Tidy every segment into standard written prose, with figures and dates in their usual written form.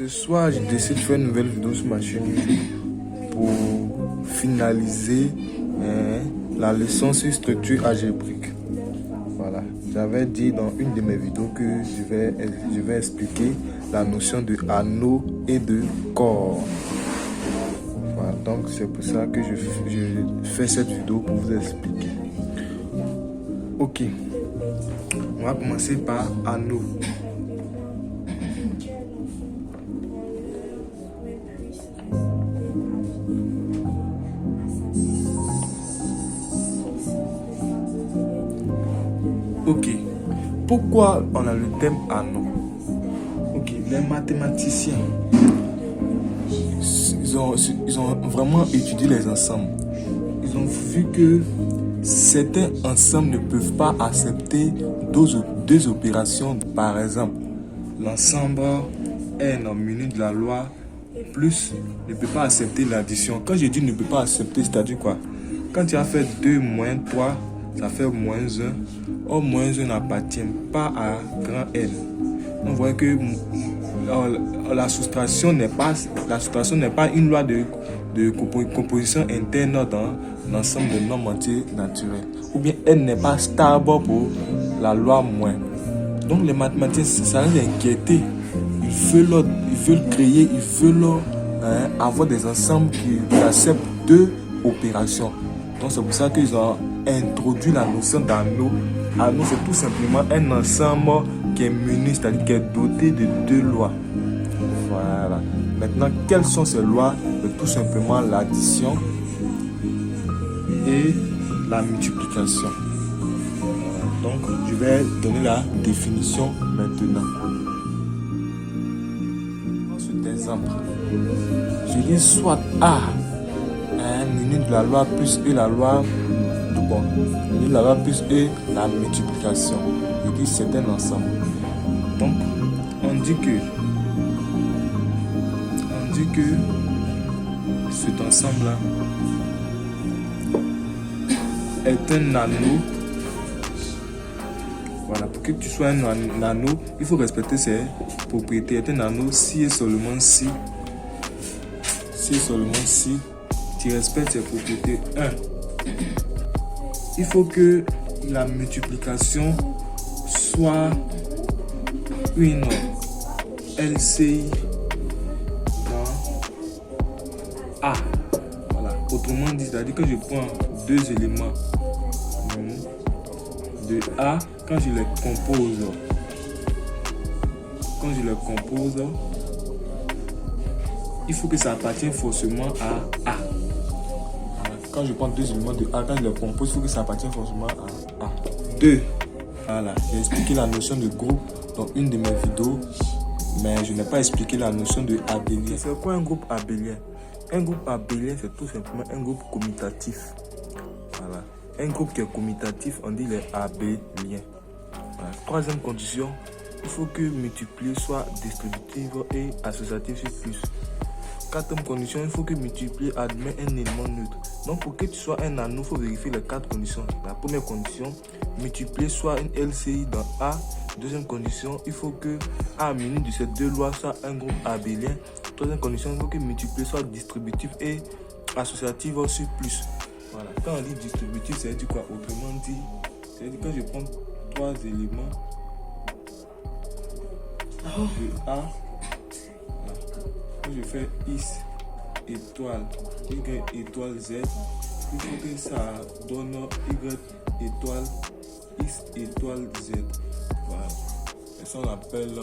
Ce soir, je décide de faire une nouvelle vidéo sur ma chaîne YouTube pour finaliser la leçon sur structure algébrique. Voilà, j'avais dit dans une de mes vidéos que je vais expliquer la notion de anneau et de corps. Voilà, donc c'est pour ça que je fais cette vidéo pour vous expliquer. Ok, on va commencer par anneau. Ok, pourquoi on a le thème anneau? Ok, les mathématiciens, ils ont vraiment étudié les ensembles. Ils ont vu que certains ensembles ne peuvent pas accepter deux opérations. Par exemple, l'ensemble n muni de la loi plus ne peut pas accepter l'addition. Quand je dis ne peut pas accepter, c'est-à-dire quoi? Quand tu as fait 2 moins 3, ça fait moins 1. Or, moins 1 n'appartient pas à grand N. On voit que la soustraction n'est pas une loi de composition interne dans l'ensemble de nombres entiers naturels. Ou bien N n'est pas stable pour la loi moins. Donc les mathématiciens, ça les inquiéter. Ils veulent créer, ils veulent avoir des ensembles qui acceptent 2 opérations. Donc c'est pour ça qu'ils ont introduit la notion d'anneau. Anneau, c'est tout simplement un ensemble qui est muni, c'est-à-dire qui est doté de 2 lois. Voilà. Maintenant, quelles sont ces lois? Tout simplement l'addition et la multiplication. Donc, je vais donner la définition maintenant. Dans cet exemple, je dis soit A muni de la loi plus E la loi muni de la loi plus E la multiplication. Je dis c'est un ensemble. Donc, on dit que cet ensemble-là est un anneau. Voilà, pour que tu sois un anneau, il faut respecter ses propriétés. Est un anneau si et seulement si. Si et seulement si tu respectes ses propriétés. 1. Il faut que la multiplication soit une LCI dans A. Voilà. Autrement dit, c'est-à-dire que je prends 2 éléments de A, quand je les compose, il faut que ça appartienne forcément à A. Quand je prends 2 éléments de A, quand je les compose, il faut que ça appartienne forcément à A. 2. Voilà, j'ai expliqué la notion de groupe dans une de mes vidéos, mais je n'ai pas expliqué la notion de abélien. C'est quoi un groupe abélien? Un groupe abélien, c'est tout simplement un groupe commutatif. Voilà. Un groupe qui est commutatif, on dit les abéliens. Voilà. 3e condition, il faut que multiplier soit distributive et associative sur plus. 4e condition, il faut que multiplier admet un élément neutre. Donc pour que tu sois un anneau, il faut vérifier les 4 conditions. La première condition, multiplier soit une LCI dans A. 2e condition, il faut que A muni de ces 2 lois soit un groupe abélien. 3e condition, il faut que multiplier soit distributif et associative sur plus. Voilà. Quand on dit distributif, ça veut dire quoi? Autrement dit, ça veut dire que je prends 3 éléments de A. Quand je fais X étoile, Y étoile Z, il faut que ça donne Y étoile X étoile Z. Voilà. Et ça on appelle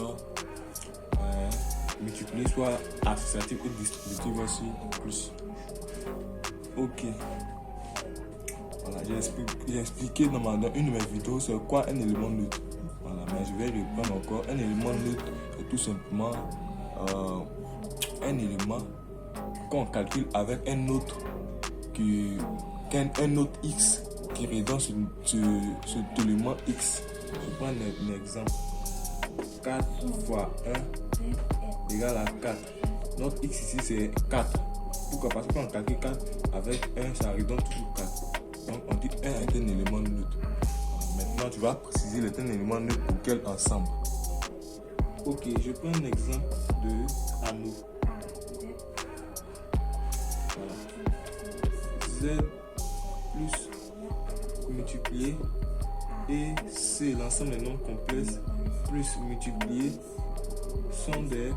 multiplier soit associatif ou distributif aussi plus. Ok. Voilà, j'ai expliqué dans une de mes vidéos c'est quoi un élément neutre. Voilà, mais je vais reprendre encore. Un élément neutre est tout simplement un élément qu'on calcule avec un autre un autre X qui redonne sur cet élément X. Je prends un exemple. 4 fois 1 égale à 4. Notre X ici c'est 4. Pourquoi? Parce que quand on calcule 4 avec 1, ça redonne toujours 4. Donc on dit 1 est un élément neutre. Maintenant tu vas préciser un élément neutre pour quel ensemble. Ok, je prends un exemple de anneaux. Voilà. Z plus multiplié et C, l'ensemble des nombres complexes plus multiplié sont des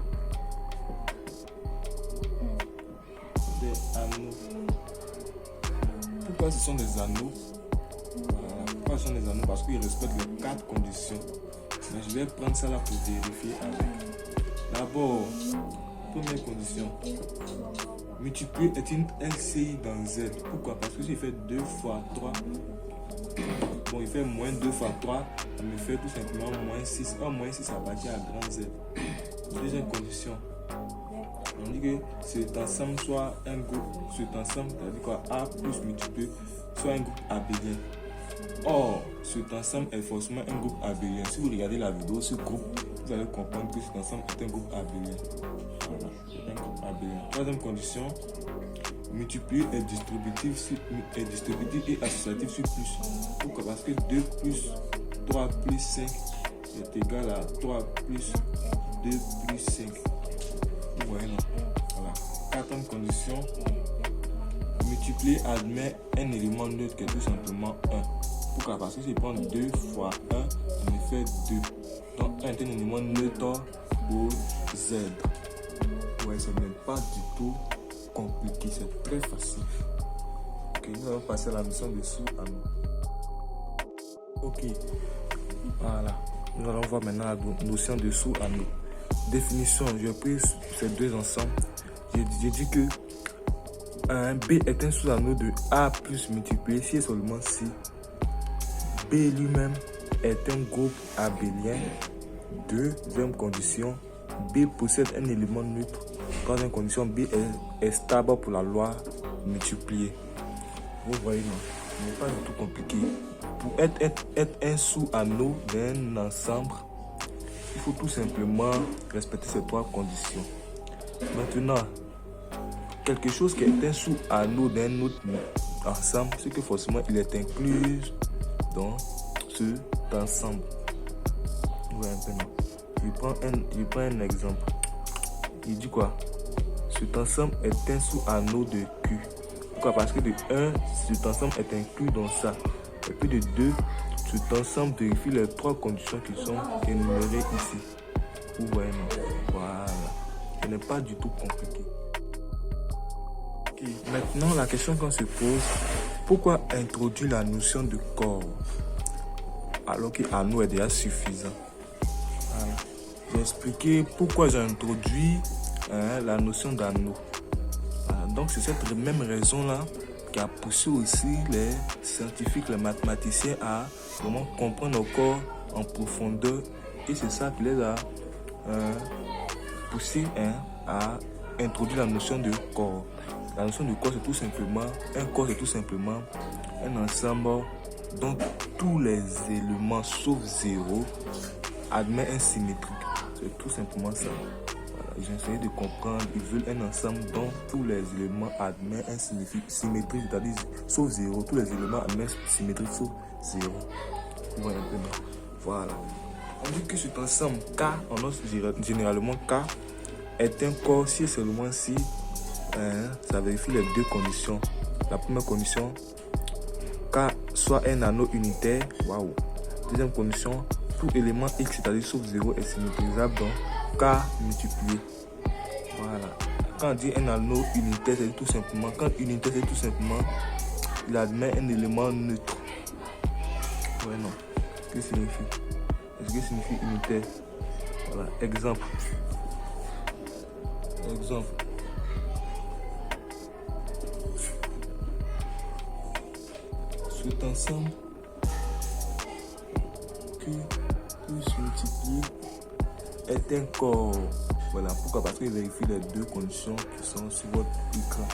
anneaux. Pourquoi ce sont des anneaux? Pourquoi ce sont des anneaux? Parce qu'ils respectent les 4 conditions. Mais je vais prendre ça là pour vérifier avec. D'abord, première condition. Multiplier est une LCI dans Z. Pourquoi? Parce que si je fais 2 fois 3, bon, il fait moins 2 fois 3, ça me fait tout simplement moins 6. Or, moins 6 appartient à grand Z. Deuxième condition. On dit que cet ensemble soit un groupe, cet ensemble, c'est-à-dire quoi, A plus multiplié, soit un groupe abélien. Or, cet ensemble est forcément un groupe abélien. Si vous regardez la vidéo, ce groupe, vous allez comprendre que cet ensemble est un groupe abélien. Voilà, c'est un groupe abélien. Troisième condition, multiplier est distributif et associatif sur plus. Pourquoi? Parce que 2 plus 3 plus 5 est égal à 3 plus 2 plus 5. Vous voyez, non? Voilà. Quatrième condition, multiplier admet un élément neutre qui est tout simplement 1. Pourquoi? Parce que si je prends 2 fois 1, ça me fait 2. Donc 1 est un élément neutre pour Z. Ouais, c'est même pas du tout compliqué, c'est très facile. Ok, nous allons passer à la notion de sous-anneau. Ok, voilà. Nous allons voir maintenant la notion de sous-anneau. Définition, j'ai pris ces deux ensembles. J'ai dit que un B est un sous-anneau de A plus multiplié si et seulement si B lui-même est un groupe abélien. Deuxième condition, B possède un élément neutre. Troisième condition, B est stable pour la loi multipliée. Vous voyez, non? Ce n'est pas du tout compliqué. Pour être un sous-anneau d'un ensemble, il faut tout simplement respecter ces 3 conditions. Maintenant, quelque chose qui est un sous-anneau d'un autre ensemble, c'est que forcément il est inclus dans cet ensemble. Ouais, un peu non. Je prends un exemple. Il dit quoi? Cet ensemble est un sous-anneau de Q. Pourquoi? Parce que de 1, cet ensemble est inclus dans ça. Et puis de 2, cet ensemble vérifie les 3 conditions qui sont énumérées ici. Vous voyez, non? Voilà. Ce n'est pas du tout compliqué. Okay. Maintenant, la question qu'on se pose, pourquoi introduire la notion de corps alors qu'anneau est déjà suffisant? Voilà. J'ai expliqué pourquoi j'ai introduit la notion d'anneau. Voilà. Donc c'est cette même raison-là qui a poussé aussi les scientifiques, les mathématiciens à vraiment comprendre le corps en profondeur. Et c'est ça qui les a poussé à introduire la notion de corps. La notion de corps, c'est tout simplement, un corps, c'est tout simplement un ensemble dont tous les éléments sauf 0 admettent un symétrique. C'est tout simplement ça. Voilà. J'ai essayé de comprendre. Ils veulent un ensemble dont tous les éléments admettent un symétrique, c'est-à-dire sauf 0. Tous les éléments admettent symétrique sauf 0. Voilà. Voilà. On dit que cet ensemble K, on note généralement K, est un corps si et seulement si ça vérifie les 2 conditions. La première condition, K soit un anneau unitaire. Waouh. Deuxième condition, tout élément X, c'est-à-dire sauf 0, est symétrisable donc K multiplié. Voilà. Quand on dit un anneau unitaire, c'est tout simplement, quand unitaire, c'est tout simplement, il admet un élément neutre. Ouais, non. Qu'est-ce que signifie? Est-ce que signifie unitaire? Voilà. Exemple. Cet ensemble Q plus multiplié est un corps. Voilà. Pourquoi? Parce qu'il vérifie les 2 conditions qui sont sur votre écran.